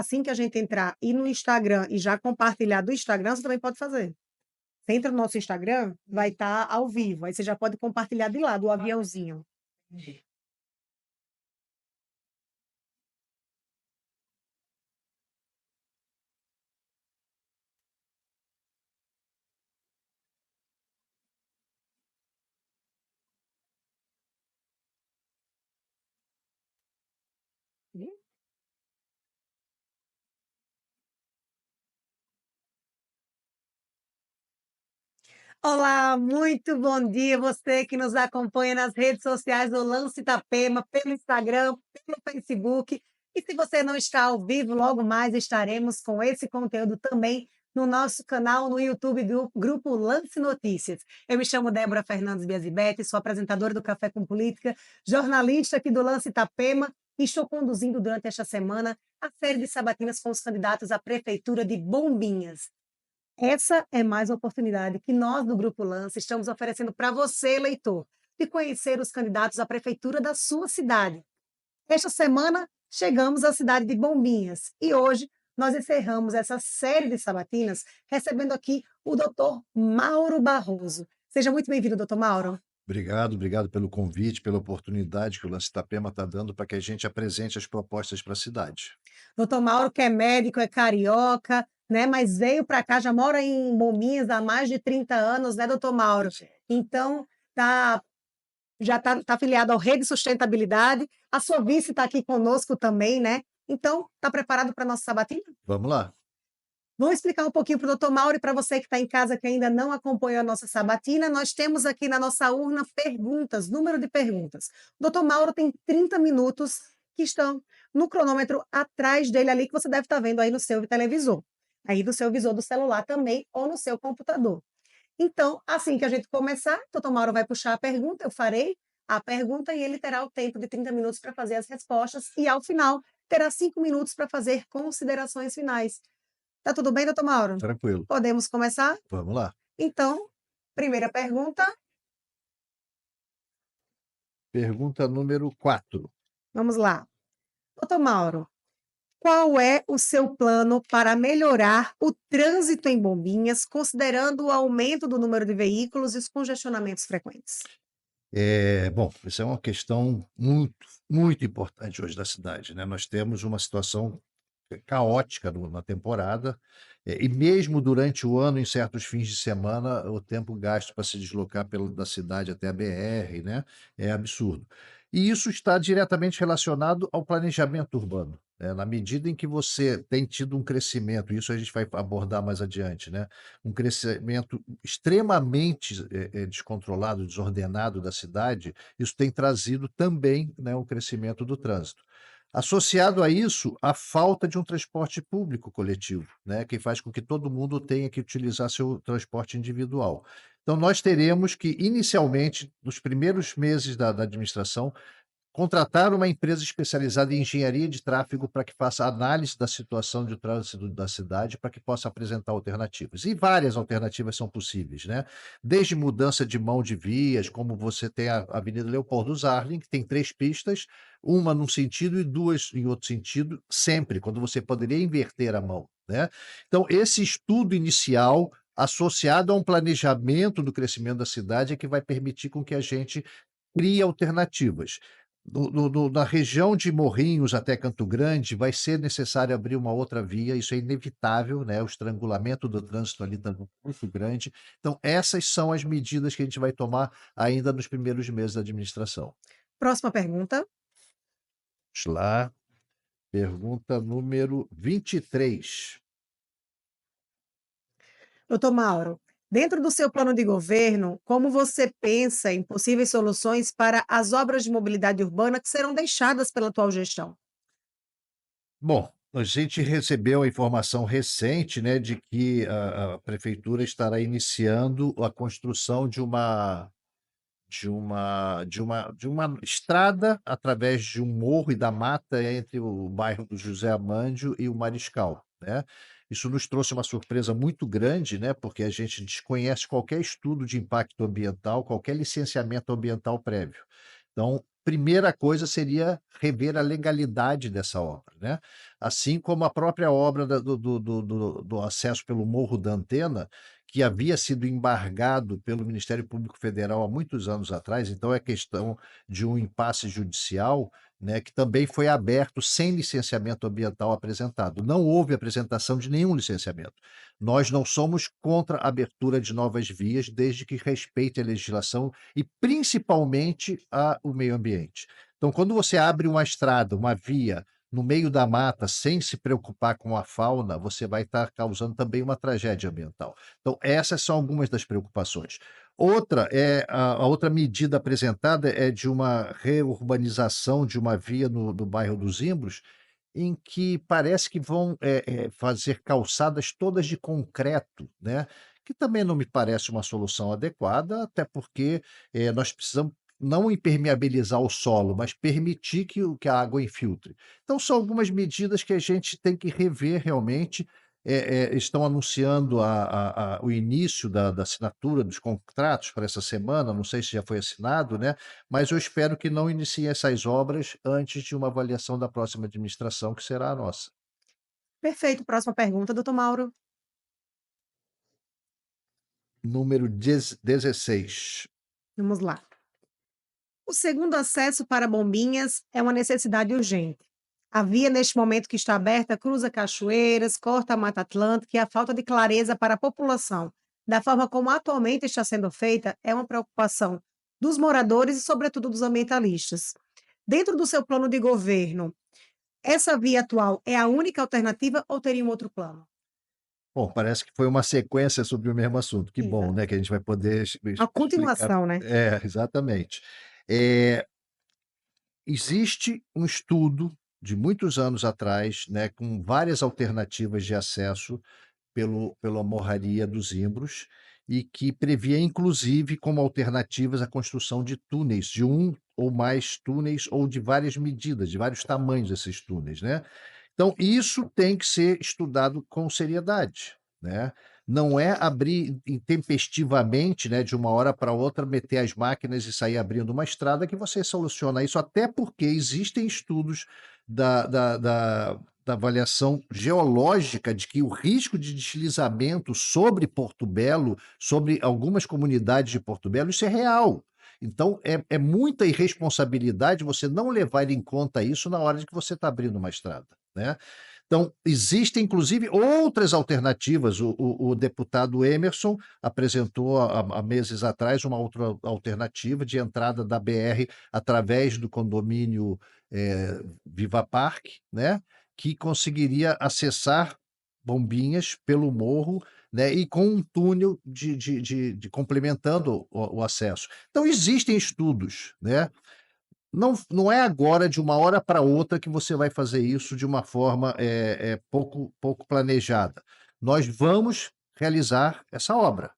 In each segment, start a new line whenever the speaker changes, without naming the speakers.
assim que a gente entrar, ir no Instagram e já compartilhar do Instagram, você também pode fazer. Você entra no nosso Instagram, vai estar ao vivo, aí você já pode compartilhar de lá, do aviãozinho. Olá, muito bom dia você que nos acompanha nas redes sociais do Lance Itapema, pelo Instagram, pelo Facebook. E se você não está ao vivo, logo mais estaremos com esse conteúdo também no nosso canal no YouTube do Grupo Lance Notícias. Eu me chamo Débora Fernandes Biasibete, sou apresentadora do Café com Política, jornalista aqui do Lance Itapema e estou conduzindo durante esta semana a série de sabatinas com os candidatos à Prefeitura de Bombinhas. Essa é mais uma oportunidade que nós do Grupo Lance estamos oferecendo para você, eleitor, de conhecer os candidatos à prefeitura da sua cidade. Esta semana chegamos à cidade de Bombinhas e hoje nós encerramos essa série de sabatinas recebendo aqui o doutor Mauro Barroso. Seja muito bem-vindo, doutor Mauro.
Obrigado, obrigado pelo convite, pela oportunidade que o Lance Itapema está dando para que a gente apresente as propostas para a cidade.
Doutor Mauro, que é médico, é carioca, né? Mas veio para cá, já mora em Bombinhas há mais de 30 anos, né, doutor Mauro? Então, tá, já está afiliado ao Rede Sustentabilidade. A sua vice está aqui conosco também, né? Então, está preparado para a nossa sabatina?
Vamos lá.
Vamos explicar um pouquinho para o doutor Mauro e para você que está em casa que ainda não acompanhou a nossa sabatina. Nós temos aqui na nossa urna perguntas, número de perguntas. O doutor Mauro tem 30 minutos que estão no cronômetro atrás dele ali, que você deve estar vendo aí no seu televisor. Aí do seu visor do celular também, ou no seu computador. Então, assim que a gente começar, o doutor Mauro vai puxar a pergunta, eu farei a pergunta e ele terá o tempo de 30 minutos para fazer as respostas e, ao final, terá 5 minutos para fazer considerações finais. Tá tudo bem, doutor Mauro?
Tranquilo.
Podemos começar?
Vamos lá.
Então, primeira pergunta,
Pergunta número 4.
vamos lá. Doutor Mauro, qual é o seu plano para melhorar o trânsito em Bombinhas, considerando o aumento do número de veículos e os congestionamentos frequentes?
Bom, isso é uma questão muito, muito importante hoje da cidade, né? Nós temos uma situação caótica na temporada, e mesmo durante o ano, em certos fins de semana, o tempo gasto para se deslocar da cidade até a BR, né, é absurdo. E isso está diretamente relacionado ao planejamento urbano, né? Na medida em que você tem tido um crescimento, isso a gente vai abordar mais adiante, né? Um crescimento extremamente descontrolado, desordenado da cidade, isso tem trazido também, né, um crescimento do trânsito. Associado a isso, a falta de um transporte público coletivo, né, que faz com que todo mundo tenha que utilizar seu transporte individual. Então, nós teremos que, inicialmente, nos primeiros meses da administração, contratar uma empresa especializada em engenharia de tráfego para que faça análise da situação de trânsito da cidade, para que possa apresentar alternativas. E várias alternativas são possíveis, né? Desde mudança de mão de vias, como você tem a Avenida Leopoldo Zarlin, que tem 3 pistas, uma num sentido e 2 em outro sentido, sempre, quando você poderia inverter a mão, né? Então, esse estudo inicial, associado a um planejamento do crescimento da cidade, é que vai permitir com que a gente crie alternativas. Na região de Morrinhos até Campo Grande, vai ser necessário abrir uma outra via, isso é inevitável, né, o estrangulamento do trânsito ali está muito grande. Então essas são as medidas que a gente vai tomar ainda nos primeiros meses da administração.
Próxima pergunta.
Vamos lá, pergunta número 23.
Doutor Mauro, dentro do seu plano de governo, como você pensa em possíveis soluções para as obras de mobilidade urbana que serão deixadas pela atual gestão?
Bom, a gente recebeu a informação recente, né, de que a prefeitura estará iniciando a construção de uma estrada através de um morro e da mata entre o bairro do José Amândio e o Mariscal, né. Isso nos trouxe uma surpresa muito grande, né, porque a gente desconhece qualquer estudo de impacto ambiental, qualquer licenciamento ambiental prévio. Então, primeira coisa seria rever a legalidade dessa obra, né. Assim como a própria obra da do acesso pelo Morro da Antena, que havia sido embargado pelo Ministério Público Federal há muitos anos atrás, então é questão de um impasse judicial, né, que também foi aberto sem licenciamento ambiental apresentado. Não houve apresentação de nenhum licenciamento. Nós não somos contra a abertura de novas vias, desde que respeite a legislação e principalmente o meio ambiente. Então, quando você abre uma estrada, uma via no meio da mata, sem se preocupar com a fauna, você vai estar causando também uma tragédia ambiental. Então, essas são algumas das preocupações. Outra é a outra medida apresentada é de uma reurbanização de uma via no bairro dos Zimbros, em que parece que vão, fazer calçadas todas de concreto, né, que também não me parece uma solução adequada, até porque, nós precisamos não impermeabilizar o solo, mas permitir que a água infiltre. Então são algumas medidas que a gente tem que rever realmente, estão anunciando o início da assinatura dos contratos para essa semana, não sei se já foi assinado, né, mas eu espero que não iniciem essas obras antes de uma avaliação da próxima administração, que será a nossa.
Perfeito. Próxima pergunta, doutor Mauro.
Número 16.
Vamos lá. O segundo acesso para Bombinhas é uma necessidade urgente. A via, neste momento que está aberta, cruza cachoeiras, corta a Mata Atlântica e a falta de clareza para a população, da forma como atualmente está sendo feita, é uma preocupação dos moradores e, sobretudo, dos ambientalistas. Dentro do seu plano de governo, essa via atual é a única alternativa ou teria um outro plano?
Bom, parece que foi uma sequência sobre o mesmo assunto. Que bom,
Exato.
né, que a gente vai poder
A
explicar.
continuação, né?
Exatamente. Eh, Existe um estudo de muitos anos atrás, né, com várias alternativas de acesso pela Morraria dos Zimbros, e que previa inclusive como alternativas a construção de túneis, de um ou mais túneis ou de várias medidas, de vários tamanhos esses túneis, né. Então isso tem que ser estudado com seriedade, né. Não é abrir intempestivamente, né, de uma hora para outra, meter as máquinas e sair abrindo uma estrada que você soluciona isso, até porque existem estudos da avaliação geológica de que o risco de deslizamento sobre Porto Belo, sobre algumas comunidades de Porto Belo, isso é real. Então é muita irresponsabilidade você não levar em conta isso na hora de que você está abrindo uma estrada, né. Então, existem inclusive outras alternativas, o deputado Emerson apresentou há meses atrás uma outra alternativa de entrada da BR através do condomínio, Viva Parque, né, que conseguiria acessar Bombinhas pelo morro, né, e com um túnel de complementando o acesso. Então existem estudos, né, não é agora de uma hora para outra que você vai fazer isso de uma forma, pouco planejada. Nós vamos realizar essa obra.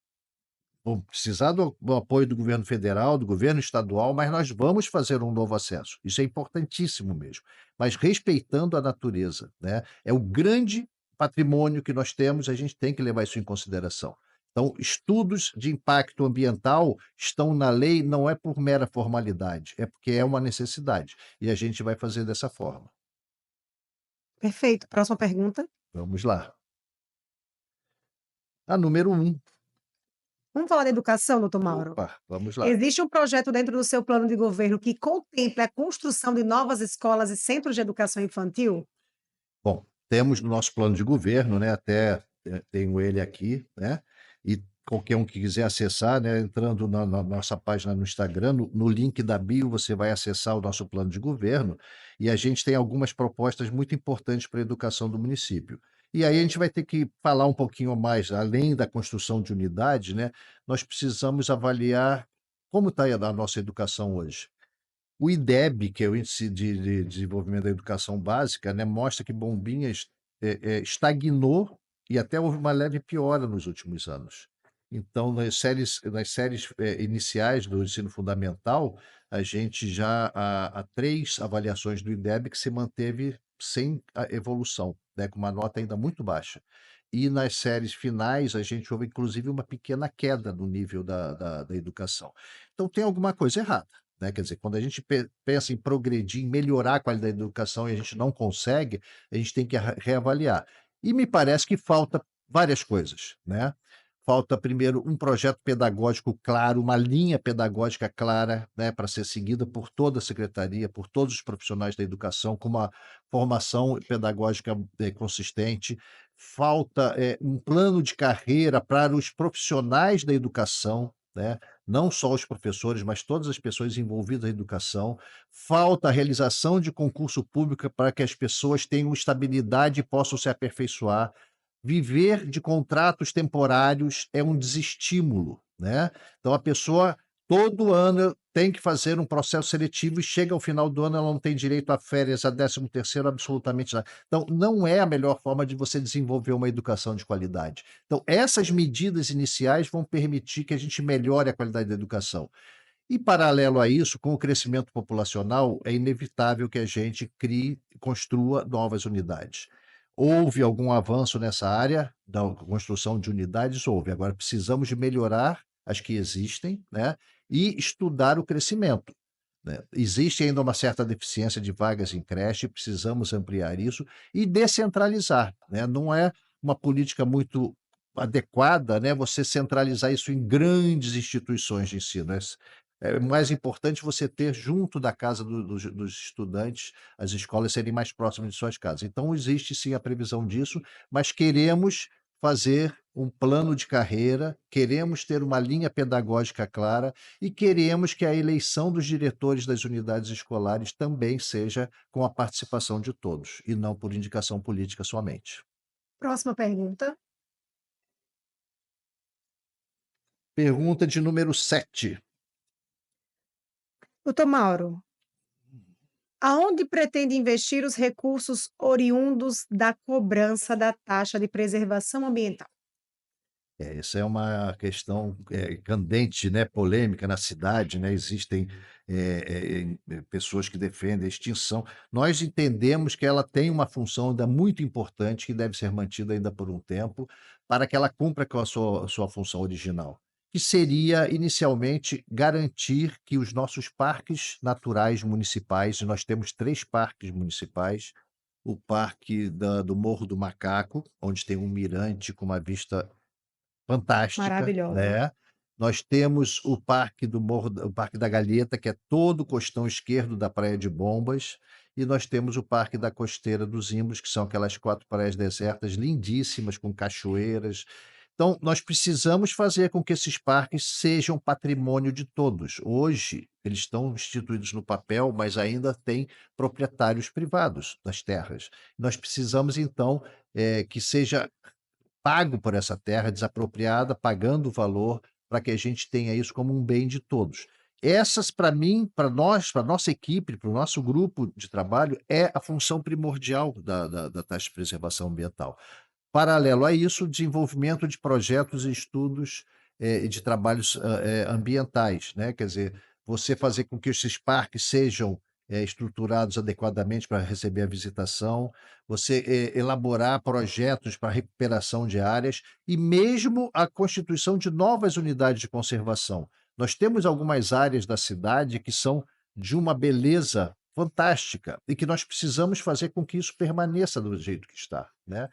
Vamos precisar do apoio do governo federal, do governo estadual, mas nós vamos fazer um novo acesso. Isso é importantíssimo mesmo, mas respeitando a natureza, né. É o grande patrimônio que nós temos, a gente tem que levar isso em consideração. Então, estudos de impacto ambiental estão na lei, não é por mera formalidade, é porque é uma necessidade, e a gente vai fazer dessa forma.
Perfeito. Próxima pergunta.
Vamos lá. A número 1.
Vamos falar da educação, doutor Mauro?
Opa, vamos lá.
Existe um projeto dentro do seu plano de governo que contemple a construção de novas escolas e centros de educação infantil?
Bom, temos no nosso plano de governo, né, até tenho ele aqui, né, e qualquer um que quiser acessar, né, entrando na nossa página no Instagram, no link da bio, você vai acessar o nosso plano de governo, e a gente tem algumas propostas muito importantes para a educação do município. E aí a gente vai ter que falar um pouquinho mais, além da construção de unidades, né, nós precisamos avaliar como está a nossa educação hoje. O IDEB, que é o Índice de Desenvolvimento da Educação Básica, né, mostra que Bombinhas, estagnou e até houve uma leve piora nos últimos anos. Então, nas séries, iniciais do ensino fundamental, a gente já há 3 avaliações do IDEB que se manteve sem a evolução, né, com uma nota ainda muito baixa. E nas séries finais, a gente houve inclusive uma pequena queda no nível da educação. Então tem alguma coisa errada, né? Quer dizer, quando a gente pensa em progredir, em melhorar a qualidade da educação e a gente não consegue, a gente tem que reavaliar. E me parece que falta várias coisas, né? Falta, primeiro, um projeto pedagógico claro, uma linha pedagógica clara, né, para ser seguida por toda a secretaria, por todos os profissionais da educação, com uma formação pedagógica consistente. Falta um plano de carreira para os profissionais da educação, né? Não só os professores, mas todas as pessoas envolvidas na educação. Falta a realização de concurso público para que as pessoas tenham estabilidade e possam se aperfeiçoar. Viver de contratos temporários é um desestímulo, né. Então a pessoa todo ano tem que fazer um processo seletivo e chega ao final do ano ela não tem direito a férias, a 13º, absolutamente nada. Então não é a melhor forma de você desenvolver uma educação de qualidade. Então essas medidas iniciais vão permitir que a gente melhore a qualidade da educação. E paralelo a isso, com o crescimento populacional, é inevitável que a gente crie, construa novas unidades. Houve algum avanço nessa área da construção de unidades? Houve. Agora precisamos de melhorar as que existem, né, e estudar o crescimento, né. Existe ainda uma certa deficiência de vagas em creche, precisamos ampliar isso e descentralizar, né. Não é uma política muito adequada, né, você centralizar isso em grandes instituições de ensino. É mais importante você ter junto da casa dos estudantes, as escolas serem mais próximas de suas casas. Então existe sim a previsão disso, mas queremos fazer um plano de carreira, queremos ter uma linha pedagógica clara e queremos que a eleição dos diretores das unidades escolares também seja com a participação de todos, e não por indicação política somente.
Próxima pergunta.
Pergunta de número 7.
Doutor Mauro, aonde pretende investir os recursos oriundos da cobrança da taxa de preservação ambiental?
Essa é uma questão, candente, né, polêmica na cidade, né, existem, pessoas que defendem a extinção. Nós entendemos que ela tem uma função ainda muito importante, que deve ser mantida ainda por um tempo, para que ela cumpra com a sua função original, que seria, inicialmente, garantir que os nossos parques naturais municipais, e nós temos 3 parques municipais, o parque do Morro do Macaco, onde tem um mirante com uma vista fantástica,
Maravilhosa.
né. Nós temos o Parque da Galheta, que é todo o costão esquerdo da Praia de Bombas, e nós temos o Parque da Costeira dos Zimbros, que são aquelas 4 praias desertas lindíssimas, com cachoeiras. Então, nós precisamos fazer com que esses parques sejam patrimônio de todos. Hoje, eles estão instituídos no papel, mas ainda tem proprietários privados das terras. Nós precisamos então, que seja pago por essa terra desapropriada, pagando o valor, para que a gente tenha isso como um bem de todos. Essas, para mim, para nós, para nossa equipe, para o nosso grupo de trabalho, é a função primordial da taxa de preservação ambiental. Paralelo a isso, o desenvolvimento de projetos e estudos, e de trabalhos, ambientais, né, quer dizer, você fazer com que esses parques sejam, estruturados adequadamente para receber a visitação, você, elaborar projetos para recuperação de áreas e mesmo a constituição de novas unidades de conservação. Nós temos algumas áreas da cidade que são de uma beleza fantástica e que nós precisamos fazer com que isso permaneça do jeito que está, né.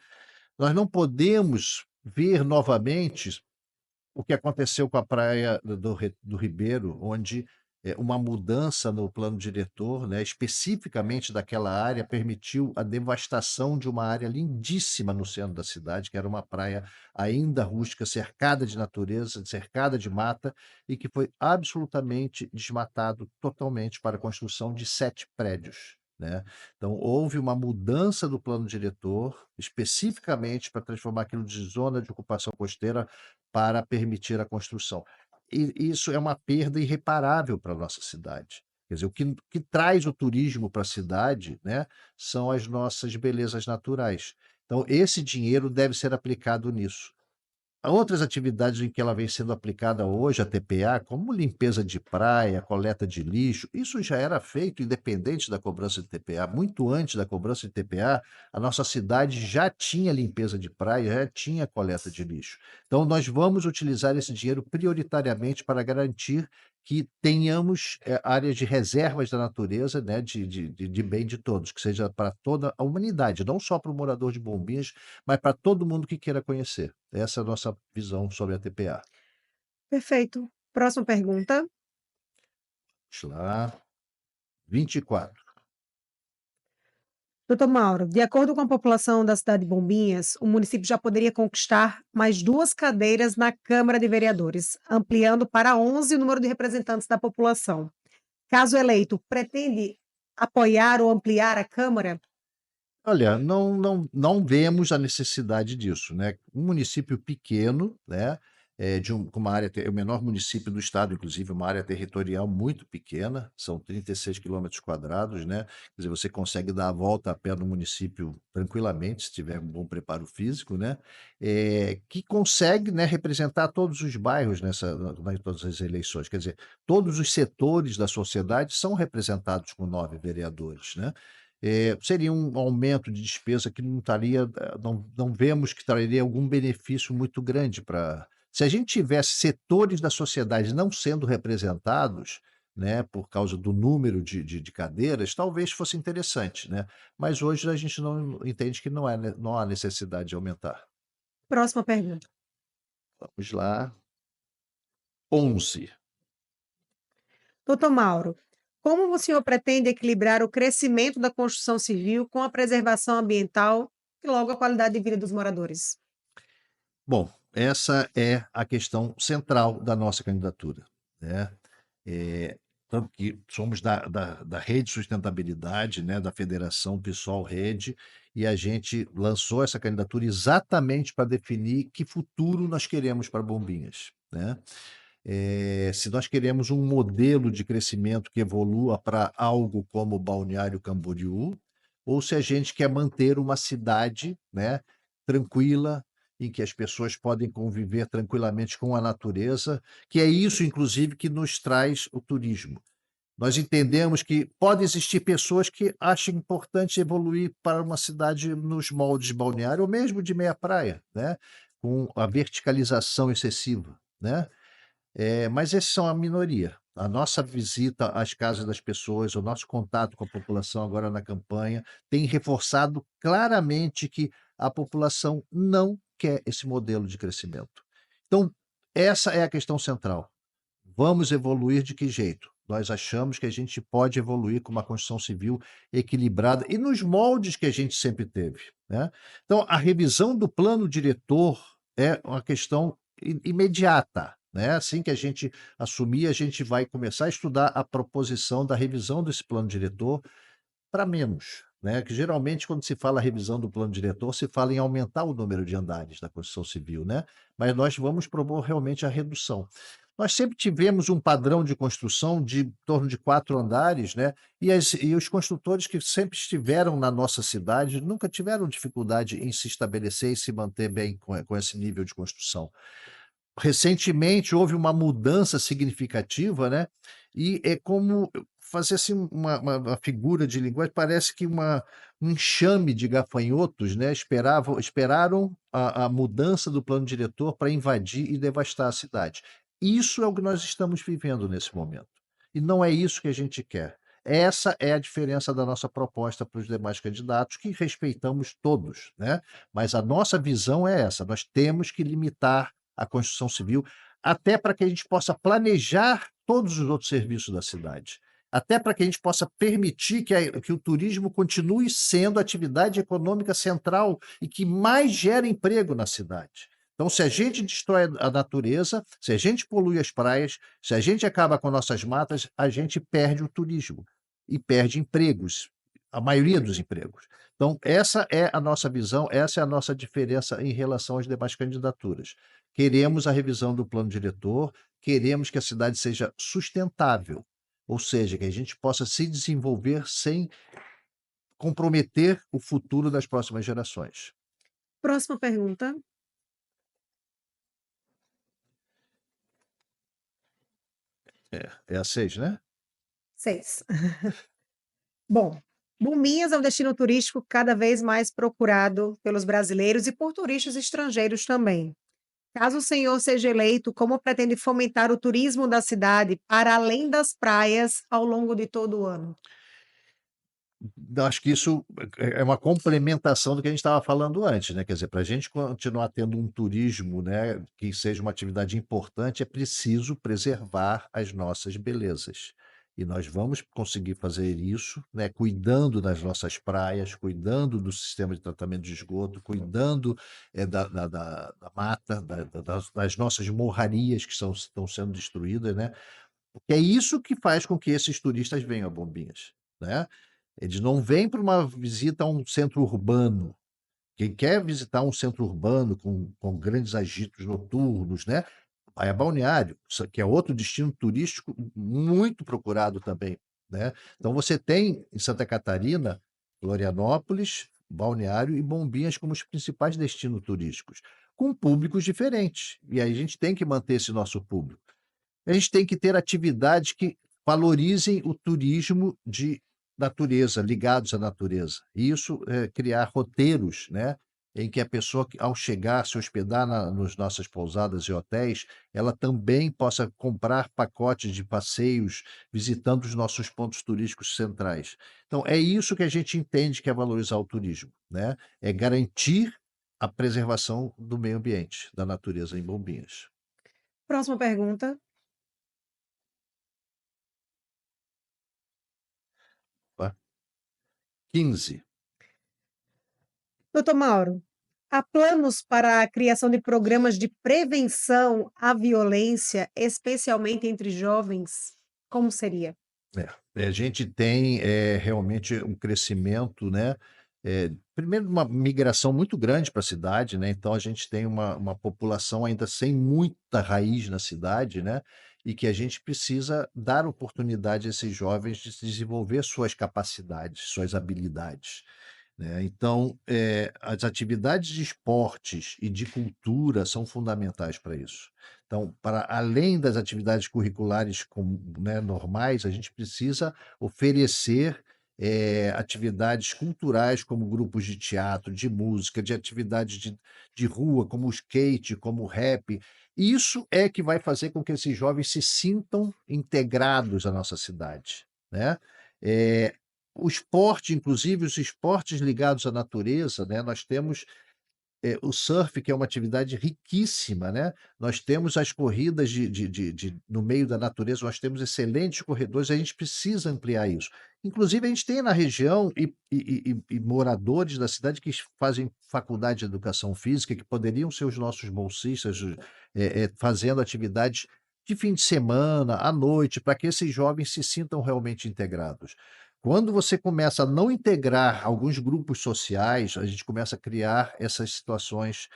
Nós não podemos ver novamente o que aconteceu com a praia do Ribeiro, onde, uma mudança no plano diretor, né, especificamente daquela área, permitiu a devastação de uma área lindíssima no centro da cidade, que era uma praia ainda rústica, cercada de natureza, cercada de mata, e que foi absolutamente desmatado totalmente para a construção de 7 prédios, né. Então houve uma mudança do plano diretor, especificamente para transformar aquilo de zona de ocupação costeira para permitir a construção. E isso é uma perda irreparável para a nossa cidade. Quer dizer, o que traz o turismo para a cidade, né, são as nossas belezas naturais. Então esse dinheiro deve ser aplicado nisso. Há outras atividades em que ela vem sendo aplicada hoje, a TPA, como limpeza de praia, coleta de lixo, isso já era feito independente da cobrança de TPA. Muito antes da cobrança de TPA, a nossa cidade já tinha limpeza de praia, já tinha coleta de lixo. Então, nós vamos utilizar esse dinheiro prioritariamente para garantir que tenhamos, áreas de reservas da natureza, né, de bem de todos, que seja para toda a humanidade, não só para o morador de Bombinhas, mas para todo mundo que queira conhecer. Essa é a nossa visão sobre a TPA.
Perfeito. Próxima pergunta.
Vamos lá, 24.
Doutor Mauro, de acordo com a população da cidade de Bombinhas, o município já poderia conquistar mais 2 cadeiras na Câmara de Vereadores, ampliando para 11 o número de representantes da população. Caso eleito, pretende apoiar ou ampliar a Câmara?
Olha, não vemos a necessidade disso, né. Um município pequeno, né, com uma área é o menor município do estado, inclusive uma área territorial muito pequena, são 36 quilômetros quadrados, né, quer dizer, você consegue dar a volta a pé no município tranquilamente, se tiver um bom preparo físico, né, que consegue, né, representar todos os bairros em todas as eleições, quer dizer, todos os setores da sociedade são representados com 9 vereadores, né. Seria um aumento de despesa que não estaria não vemos que traria algum benefício muito grande para se a gente tivesse setores da sociedade não sendo representados, né, por causa do número de cadeiras, talvez fosse interessante, né, mas hoje a gente não entende que não há necessidade de aumentar.
Próxima pergunta.
Vamos lá, 11.
Doutor Mauro, como o senhor pretende equilibrar o crescimento da construção civil com a preservação ambiental e logo a qualidade de vida dos moradores?
Bom, essa é a questão central da nossa candidatura, né. Tanto que somos da Rede Sustentabilidade, né, da Federação Pessoal Rede, e a gente lançou essa candidatura exatamente para definir que futuro nós queremos para Bombinhas, né. Se nós queremos um modelo de crescimento que evolua para algo como Balneário Camboriú, ou se a gente quer manter uma cidade, né, tranquila, em que as pessoas podem conviver tranquilamente com a natureza, que é isso inclusive que nos traz o turismo. Nós entendemos que pode existir pessoas que acham importante evoluir para uma cidade nos moldes de Balneário ou mesmo de meia praia, né, com a verticalização excessiva, né. Mas esses são a minoria. A nossa visita às casas das pessoas, o nosso contato com a população agora na campanha, tem reforçado claramente que a população não quer esse modelo de crescimento. Então, essa é a questão central. Vamos evoluir de que jeito? Nós achamos que a gente pode evoluir com uma construção civil equilibrada e nos moldes que a gente sempre teve, né. Então, a revisão do plano diretor é uma questão imediata, né. Assim que a gente assumir, a gente vai começar a estudar a proposição da revisão desse plano diretor para menos, né, que geralmente quando se fala revisão do plano diretor, se fala em aumentar o número de andares da construção civil, né, mas nós vamos propor realmente a redução. Nós sempre tivemos um padrão de construção de em torno de 4 andares, né, e os construtores que sempre estiveram na nossa cidade nunca tiveram dificuldade em se estabelecer e se manter bem com esse nível de construção. Recentemente houve uma mudança significativa, né, e é como fazer, assim, uma figura de linguagem, parece que um enxame de gafanhotos, né, esperaram a mudança do plano diretor para invadir e devastar a cidade. Isso é o que nós estamos vivendo nesse momento, e não é isso que a gente quer. Essa é a diferença da nossa proposta para os demais candidatos, que respeitamos todos, né, mas a nossa visão é essa, nós temos que limitar a construção civil, até para que a gente possa planejar todos os outros serviços da cidade. Até para que a gente possa permitir que o turismo continue sendo a atividade econômica central e que mais gera emprego na cidade. Então, se a gente destrói a natureza, se a gente polui as praias, se a gente acaba com nossas matas, a gente perde o turismo e perde empregos, a maioria dos empregos. Então, essa é a nossa visão, essa é a nossa diferença em relação às demais candidaturas. Queremos a revisão do plano diretor, queremos que a cidade seja sustentável, ou seja, que a gente possa se desenvolver sem comprometer o futuro das próximas gerações.
Próxima pergunta.
É a 6, né?
6. Bom, Bombinhas é um destino turístico cada vez mais procurado pelos brasileiros e por turistas estrangeiros também. Caso o senhor seja eleito, como pretende fomentar o turismo da cidade para além das praias ao longo de todo o ano?
Eu acho que isso é uma complementação do que a gente estava falando antes, né, quer dizer, para a gente continuar tendo um turismo, né, que seja uma atividade importante, é preciso preservar as nossas belezas. E nós vamos conseguir fazer isso, né, cuidando das nossas praias, cuidando do sistema de tratamento de esgoto, cuidando, da mata, das nossas morrarias que estão sendo destruídas, né, porque é isso que faz com que esses turistas venham a Bombinhas, né. Eles não vêm para uma visita a um centro urbano. Quem quer visitar um centro urbano com grandes agitos noturnos, né, vai a Balneário, isso que é outro destino turístico muito procurado também, né. Então você tem em Santa Catarina, Florianópolis, Balneário e Bombinhas como os principais destinos turísticos, com públicos diferentes, e aí a gente tem que manter esse nosso público. A gente tem que ter atividades que valorizem o turismo de natureza, ligados à natureza. E isso é criar roteiros, né, em que a pessoa que ao chegar, se hospedar nos nossas pousadas e hotéis, ela também possa comprar pacotes de passeios visitando os nossos pontos turísticos centrais. Então é isso que a gente entende que é valorizar o turismo, né, é garantir a preservação do meio ambiente, da natureza em Bombinhas.
Próxima pergunta.
15.
Doutor Mauro, há planos para a criação de programas de prevenção à violência, especialmente entre jovens? Como seria?
A gente tem, realmente um crescimento, né, primeiro uma migração muito grande para a cidade, né, então a gente tem uma população ainda sem muita raiz na cidade, né, e que a gente precisa dar oportunidade a esses jovens de se desenvolver suas capacidades, suas habilidades, né. Então, as atividades de esportes e de cultura são fundamentais para isso. Então, para além das atividades curriculares né, normais, a gente precisa oferecer, atividades culturais, como grupos de teatro, de música, de atividades de rua, como o skate, como o rap. Isso é que vai fazer com que esses jovens se sintam integrados à nossa cidade, né. Eh, o esporte, inclusive os esportes ligados à natureza, né, nós temos o surf, que é uma atividade riquíssima, né, nós temos as corridas no meio da natureza, nós temos excelentes corredores, a gente precisa ampliar isso. Inclusive a gente tem na região e moradores da cidade que fazem faculdade de educação física, que poderiam ser os nossos bolsistas, fazendo atividades de fim de semana, à noite, para que esses jovens se sintam realmente integrados. Quando você começa a não integrar alguns grupos sociais, a gente começa a criar essas situações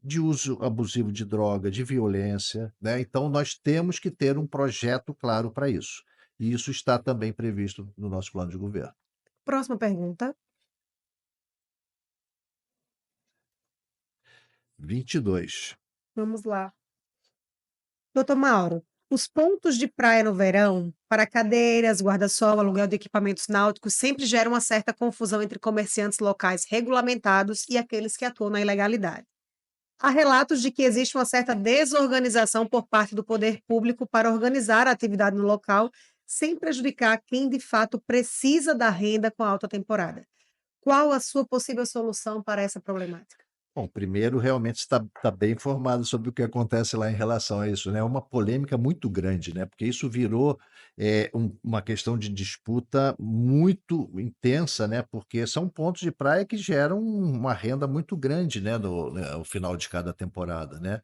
de uso abusivo de droga, de violência, né, então nós temos que ter um projeto claro para isso. E isso está também previsto no nosso plano de governo.
Próxima pergunta.
22.
Vamos lá. Doutor Mauro, os pontos de praia no verão, para cadeiras, guarda-sol, aluguel de equipamentos náuticos, sempre geram uma certa confusão entre comerciantes locais regulamentados e aqueles que atuam na ilegalidade. Há relatos de que existe uma certa desorganização por parte do poder público para organizar a atividade no local, sem prejudicar quem de fato precisa da renda com a alta temporada. Qual a sua possível solução para essa problemática?
Bom, primeiro, realmente está bem informado sobre o que acontece lá em relação a isso, né, é uma polêmica muito grande, né, porque isso virou, uma questão de disputa muito intensa, né, porque são pontos de praia que geram uma renda muito grande, né, ao final de cada temporada, né.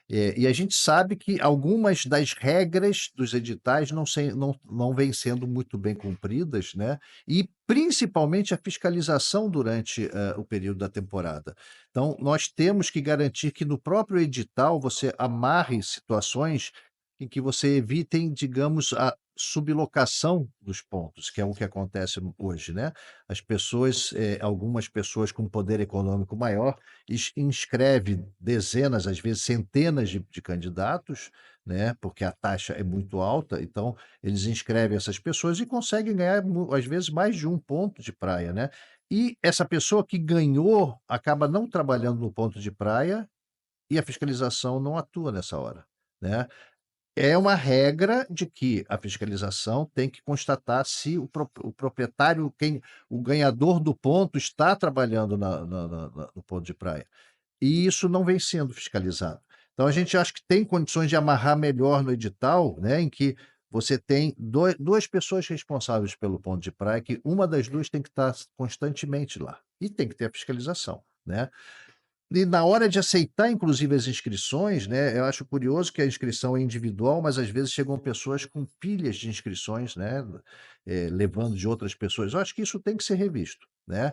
E a gente sabe que algumas das regras dos editais não vêm sendo muito bem cumpridas, né, e principalmente a fiscalização durante, o período da temporada. Então, nós temos que garantir que no próprio edital você amarre situações em que você evitem, digamos, a sublocação dos pontos, que é o que acontece hoje, né. As pessoas, algumas pessoas com poder econômico maior inscreve dezenas, às vezes centenas de candidatos, né, porque a taxa é muito alta, então eles inscrevem essas pessoas e conseguem ganhar às vezes mais de um ponto de praia, né. E essa pessoa que ganhou acaba não trabalhando no ponto de praia e a fiscalização não atua nessa hora, né. É uma regra de que a fiscalização tem que constatar se o proprietário, o ganhador do ponto está trabalhando no ponto de praia. E isso não vem sendo fiscalizado. Então a gente acha que tem condições de amarrar melhor no edital, né, em que você tem 2 pessoas responsáveis pelo ponto de praia, que uma das 2 tem que estar constantemente lá, e tem que ter a fiscalização, né. E na hora de aceitar inclusive as inscrições, né, eu acho curioso que a inscrição é individual, mas às vezes chegam pessoas com pilhas de inscrições, né, levando de outras pessoas. Eu acho que isso tem que ser revisto, né.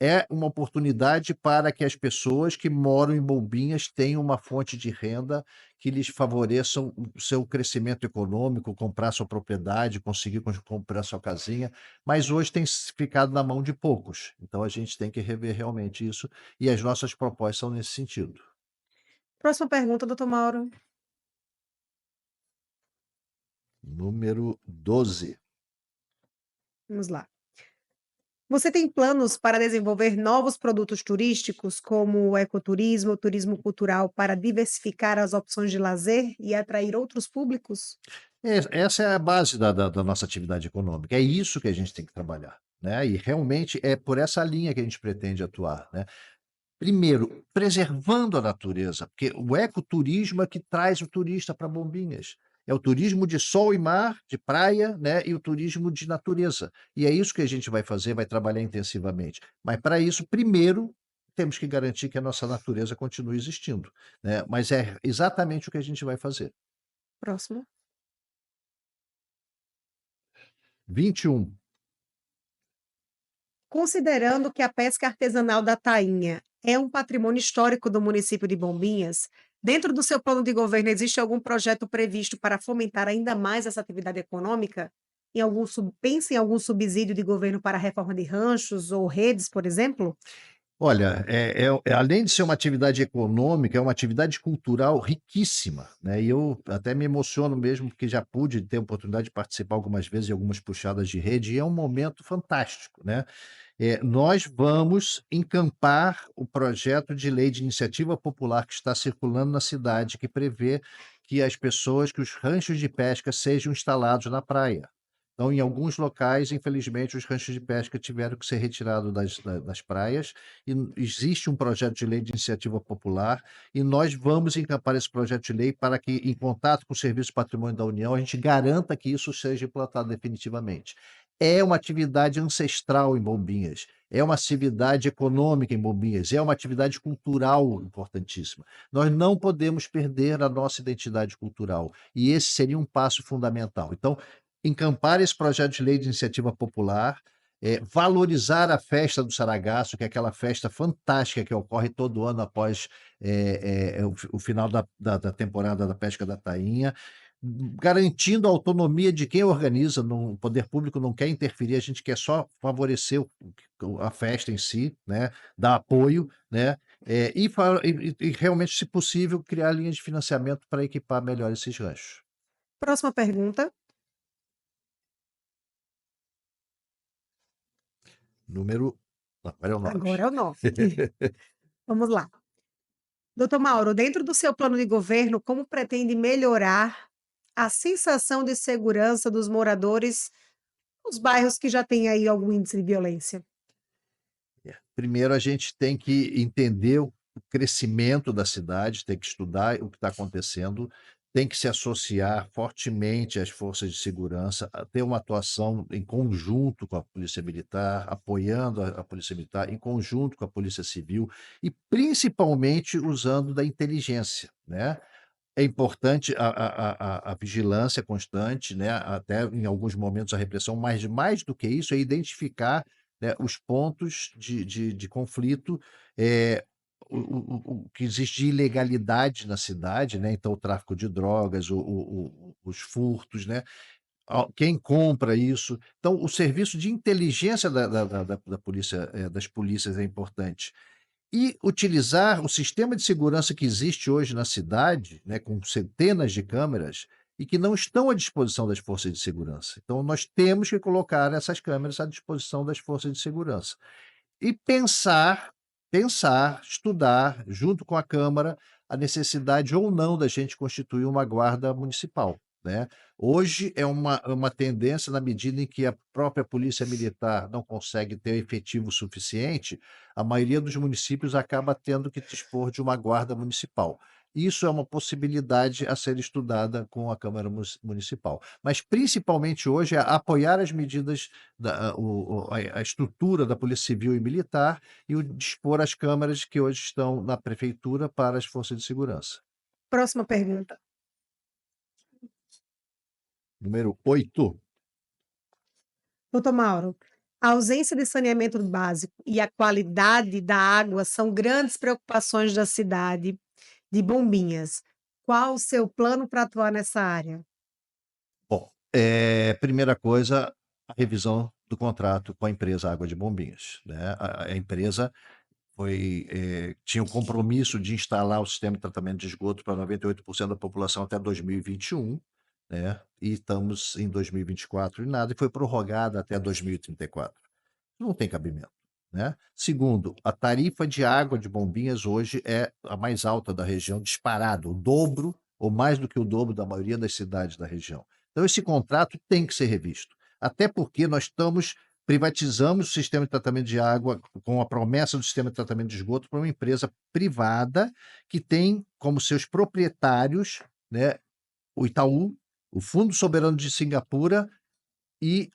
É uma oportunidade para que as pessoas que moram em Bombinhas tenham uma fonte de renda que lhes favoreçam o seu crescimento econômico, comprar sua propriedade, conseguir comprar sua casinha, mas hoje tem ficado na mão de poucos. Então a gente tem que rever realmente isso, e as nossas propostas são nesse sentido.
Próxima pergunta, doutor Mauro.
Número 12.
Vamos lá. Você tem planos para desenvolver novos produtos turísticos, como o ecoturismo, o turismo cultural, para diversificar as opções de lazer e atrair outros públicos?
Essa é a base da nossa atividade econômica, é isso que a gente tem que trabalhar, né, e realmente é por essa linha que a gente pretende atuar, né. Primeiro, preservando a natureza, porque o ecoturismo é que traz o turista para Bombinhas. É o turismo de sol e mar, de praia, né, e o turismo de natureza. E é isso que a gente vai fazer, vai trabalhar intensivamente. Mas para isso, primeiro, temos que garantir que a nossa natureza continue existindo, né, mas é exatamente o que a gente vai fazer.
Próximo.
21.
Considerando que a pesca artesanal da tainha é um patrimônio histórico do município de Bombinhas, dentro do seu plano de governo existe algum projeto previsto para fomentar ainda mais essa atividade econômica? Pensa em algum subsídio de governo para a reforma de ranchos ou redes, por exemplo?
Olha, além de ser uma atividade econômica, é uma atividade cultural riquíssima, né, e eu até me emociono mesmo, porque já pude ter a oportunidade de participar algumas vezes de algumas puxadas de rede, e é um momento fantástico, né. Nós vamos encampar o projeto de lei de iniciativa popular que está circulando na cidade, que prevê que os ranchos de pesca sejam instalados na praia. Então, em alguns locais, infelizmente, os ranchos de pesca tiveram que ser retirados das praias, e existe um projeto de lei de iniciativa popular, e nós vamos encampar esse projeto de lei para que, em contato com o Serviço Patrimônio da União, a gente garanta que isso seja implantado definitivamente. É uma atividade ancestral em Bombinhas, é uma atividade econômica em Bombinhas, é uma atividade cultural importantíssima. Nós não podemos perder a nossa identidade cultural, e esse seria um passo fundamental. Então, encampar esse projeto de lei de iniciativa popular, valorizar a festa do Saragaço, que é aquela festa fantástica que ocorre todo ano após, o final da temporada da pesca da tainha, garantindo a autonomia de quem organiza. O poder público não quer interferir, a gente quer só favorecer a festa em si, né, dar apoio, né, e realmente, se possível, criar linhas de financiamento para equipar melhor esses ranchos.
Próxima pergunta.
Número não, agora é o 9.
Agora é o 9. Vamos lá. Doutor Mauro, dentro do seu plano de governo, como pretende melhorar a sensação de segurança dos moradores nos bairros que já têm aí algum índice de violência?
Primeiro a gente tem que entender o crescimento da cidade, tem que estudar o que está acontecendo, tem que se associar fortemente às forças de segurança, a ter uma atuação em conjunto com a polícia militar, apoiando a polícia militar, em conjunto com a polícia civil e principalmente usando da inteligência, né. É importante a vigilância constante, né, até em alguns momentos a repressão, mas mais do que isso é identificar, né, os pontos de conflito, eh, o que existe de ilegalidade na cidade, né, então o tráfico de drogas, os furtos, né, quem compra isso. Então o serviço de inteligência da polícia, das polícias é importante. E utilizar o sistema de segurança que existe hoje na cidade, né, com centenas de câmeras, e que não estão à disposição das forças de segurança. Então nós temos que colocar essas câmeras à disposição das forças de segurança. E pensar, estudar junto com a Câmara, a necessidade ou não da gente constituir uma guarda municipal, né. Hoje é uma tendência, na medida em que a própria polícia militar não consegue ter efetivo suficiente, a maioria dos municípios acaba tendo que dispor de uma guarda municipal. Isso é uma possibilidade a ser estudada com a Câmara Municipal. Mas, principalmente hoje, é apoiar as medidas da a estrutura da Polícia Civil e Militar e o dispor as câmaras que hoje estão na prefeitura para as forças de segurança.
Próxima pergunta.
Número 8.
Doutor Mauro, a ausência de saneamento básico e a qualidade da água são grandes preocupações da cidade de Bombinhas. Qual o seu plano para atuar nessa área?
Bom, primeira coisa, a revisão do contrato com a empresa Água de Bombinhas, né. A empresa tinha um compromisso de instalar o sistema de tratamento de esgoto para 98% da população até 2021, né, e estamos em 2024 e nada, e foi prorrogada até 2034. Não tem cabimento, né. Segundo, a tarifa de água de Bombinhas hoje é a mais alta da região, disparado, o dobro ou mais do que o dobro da maioria das cidades da região. Então esse contrato tem que ser revisto, até porque nós privatizamos o sistema de tratamento de água com a promessa do sistema de tratamento de esgoto para uma empresa privada que tem como seus proprietários, né, o Itaú, o Fundo Soberano de Singapura e,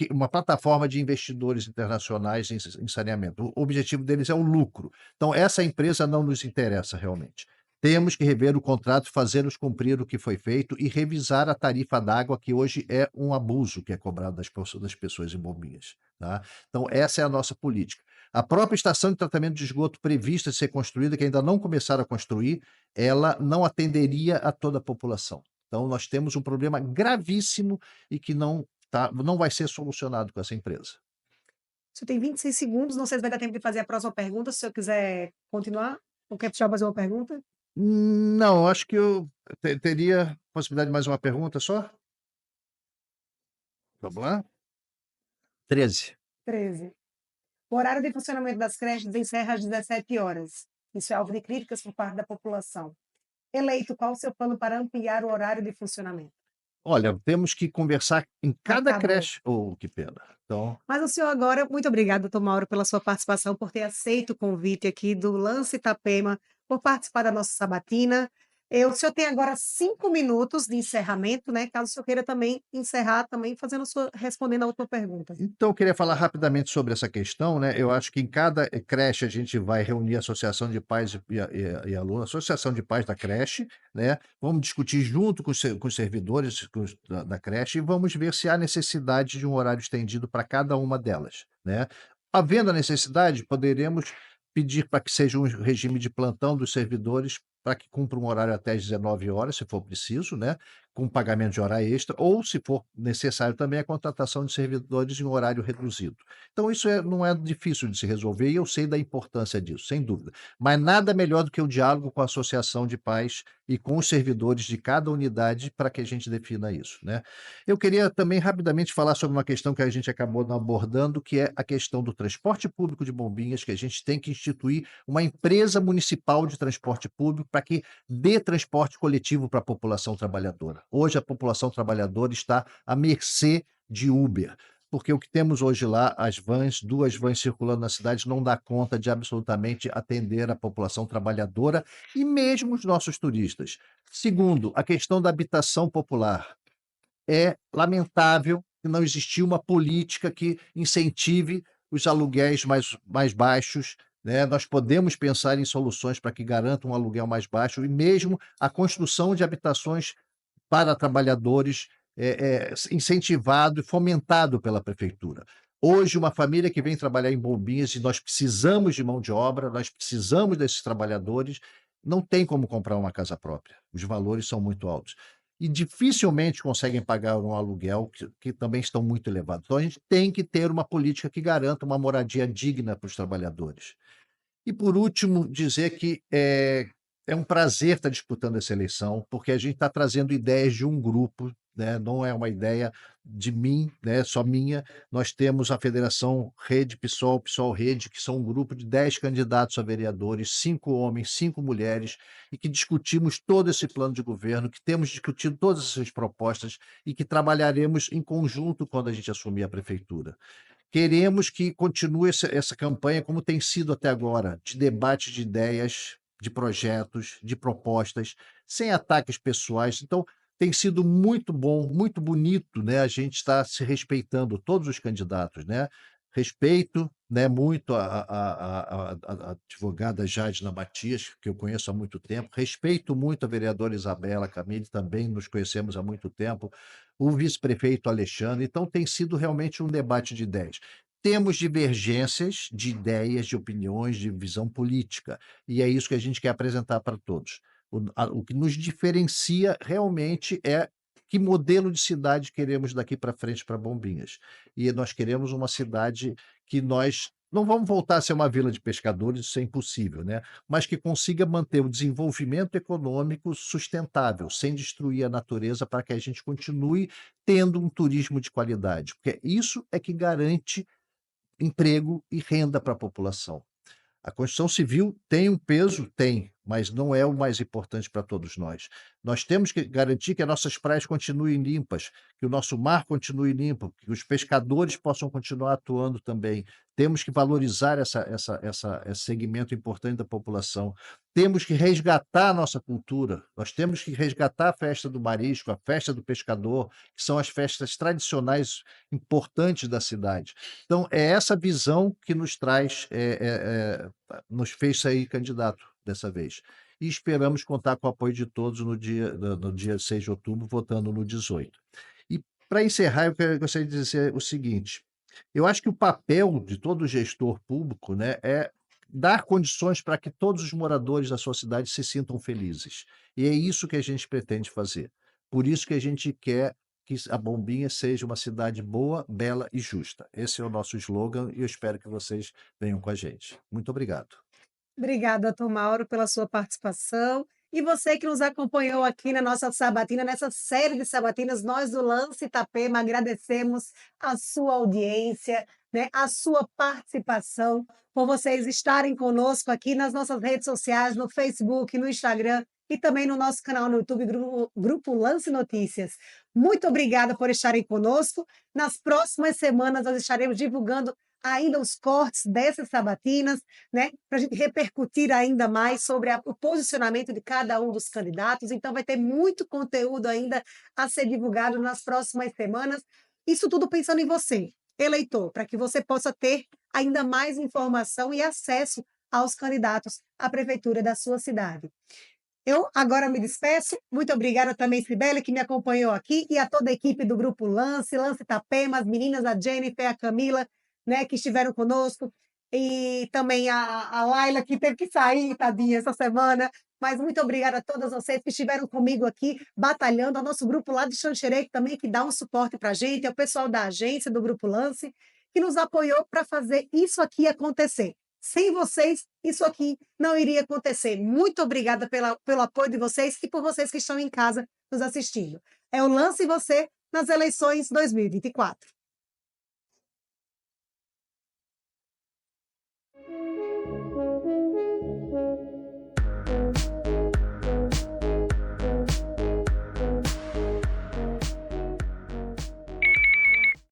uma plataforma de investidores internacionais em saneamento. O objetivo deles é o lucro. Então essa empresa não nos interessa realmente. Temos que rever o contrato, fazê-los cumprir o que foi feito e revisar a tarifa d'água, que hoje é um abuso que é cobrado das pessoas em Bombinhas, tá. Então essa é a nossa política. A própria estação de tratamento de esgoto prevista de ser construída, que ainda não começaram a construir, ela não atenderia a toda a população. Então nós temos um problema gravíssimo e que não vai ser solucionado com essa empresa.
O senhor tem 26 segundos, não sei se vai dar tempo de fazer a próxima pergunta, se o senhor quiser continuar ou quer puxar mais uma pergunta?
Não, acho que eu teria possibilidade de mais uma pergunta só? Vamos lá? 13.
13. O horário de funcionamento das creches encerra às 17 horas. Isso é alvo de críticas por parte da população. Eleito, qual o seu plano para ampliar o horário de funcionamento?
Olha, temos que conversar em cada
Acabou.
creche. Oh, que pena. Então,
Mas o senhor agora, muito obrigada, doutor Mauro, pela sua participação, por ter aceito o convite aqui do Lance Itapema, por participar da nossa sabatina. O senhor tem agora 5 minutos de encerramento, né? Caso o senhor queira também encerrar, também respondendo a última pergunta.
eu queria falar rapidamente sobre essa questão, né. Eu acho que em cada creche a gente vai reunir a associação de pais e alunos, associação de pais da creche, né. Vamos discutir junto com os servidores da creche e vamos ver se há necessidade de um horário estendido para cada uma delas, né. Havendo a necessidade, poderemos pedir para que seja um regime de plantão dos servidores para que cumpra um horário até às 19 horas, se for preciso, né, com pagamento de hora extra, ou, se for necessário também, a contratação de servidores em horário reduzido. Então isso não é difícil de se resolver e eu sei da importância disso, sem dúvida. Mas nada melhor do que o diálogo com a associação de pais e com os servidores de cada unidade para que a gente defina isso, né. Eu queria também rapidamente falar sobre uma questão que a gente acabou não abordando, que é a questão do transporte público de Bombinhas, que a gente tem que instituir uma empresa municipal de transporte público para que dê transporte coletivo para a população trabalhadora. Hoje a população trabalhadora está à mercê de Uber, porque o que temos hoje lá, as vans, 2 vans circulando na cidade, não dá conta de absolutamente atender a população trabalhadora e mesmo os nossos turistas. Segundo, a questão da habitação popular. É lamentável que não existiu uma política que incentive os aluguéis mais baixos, né. Nós podemos pensar em soluções para que garantam um aluguel mais baixo e mesmo a construção de habitações para trabalhadores, incentivado e fomentado pela prefeitura. Hoje, uma família que vem trabalhar em Bombinhas e nós precisamos de mão de obra, nós precisamos desses trabalhadores, não tem como comprar uma casa própria. Os valores são muito altos. E dificilmente conseguem pagar um aluguel que também estão muito elevados. Então a gente tem que ter uma política que garanta uma moradia digna para os trabalhadores. E por último, dizer que é um prazer estar disputando essa eleição, porque a gente está trazendo ideias de um grupo né, não é uma ideia de mim, né, só minha. Nós temos a Federação Rede PSOL, PSOL Rede, que são um grupo de 10 candidatos a vereadores, 5 homens, 5 mulheres, e que discutimos todo esse plano de governo, que temos discutido todas essas propostas e que trabalharemos em conjunto quando a gente assumir a prefeitura. Queremos que continue essa campanha como tem sido até agora, de debate de ideias, de projetos, de propostas, sem ataques pessoais. Então, tem sido muito bom, muito bonito, né, a gente está se respeitando, todos os candidatos, né. Respeito, né, muito a advogada Jadna Matias, que eu conheço há muito tempo, respeito muito a vereadora Isabela Camille, também nos conhecemos há muito tempo, o vice-prefeito Alexandre, então tem sido realmente um debate de ideias. Temos divergências de ideias, de opiniões, de visão política, e é isso que a gente quer apresentar para todos. O que nos diferencia realmente é que modelo de cidade queremos daqui para frente para Bombinhas. E nós queremos uma cidade que nós não vamos voltar a ser uma vila de pescadores, isso é impossível, né, mas que consiga manter o desenvolvimento econômico sustentável, sem destruir a natureza, para que a gente continue tendo um turismo de qualidade, porque isso é que garante emprego e renda para a população. A construção civil tem um peso? Tem, mas não é o mais importante para todos nós. Nós temos que garantir que as nossas praias continuem limpas, que o nosso mar continue limpo, que os pescadores possam continuar atuando também. Temos que valorizar esse segmento importante da população. Temos que resgatar a nossa cultura. Nós temos que resgatar a festa do marisco, a festa do pescador, que são as festas tradicionais importantes da cidade. Então, é essa visão que nos traz, nos fez sair candidato dessa vez. E esperamos contar com o apoio de todos no dia 6 de outubro, votando no 18. E para encerrar, gostaria de dizer o seguinte: eu acho que o papel de todo gestor público, né, é dar condições para que todos os moradores da sua cidade se sintam felizes. E é isso que a gente pretende fazer. Por isso que a gente quer que a Bombinha seja uma cidade boa, bela e justa. Esse é o nosso slogan e eu espero que vocês venham com a gente. Muito obrigado.
Obrigada, Tom Mauro, pela sua participação. E você que nos acompanhou aqui na nossa sabatina, nessa série de sabatinas, nós do Lance Itapema agradecemos a sua audiência, né, a sua participação, por vocês estarem conosco aqui nas nossas redes sociais, no Facebook, no Instagram e também no nosso canal no YouTube, Grupo Lance Notícias. Muito obrigada por estarem conosco. Nas próximas semanas, nós estaremos divulgando ainda os cortes dessas sabatinas, né, para a gente repercutir ainda mais sobre o posicionamento de cada um dos candidatos. Então, vai ter muito conteúdo ainda a ser divulgado nas próximas semanas. Isso tudo pensando em você, eleitor, para que você possa ter ainda mais informação e acesso aos candidatos à prefeitura da sua cidade. Eu agora me despeço. Muito obrigada também, Cibele, que me acompanhou aqui, e a toda a equipe do Grupo Lance, Lance Itapema, as meninas, a Jennifer, a Camila, né, que estiveram conosco, e também a Laila, que teve que sair, tadinha, essa semana. Mas muito obrigada a todas vocês que estiveram comigo aqui, batalhando, ao nosso grupo lá de Xanxerê, também, que dá um suporte para a gente, ao pessoal da agência do Grupo Lance, que nos apoiou para fazer isso aqui acontecer. Sem vocês, isso aqui não iria acontecer. Muito obrigada pelo apoio de vocês e por vocês que estão em casa nos assistindo. É o Lance e Você nas eleições 2024.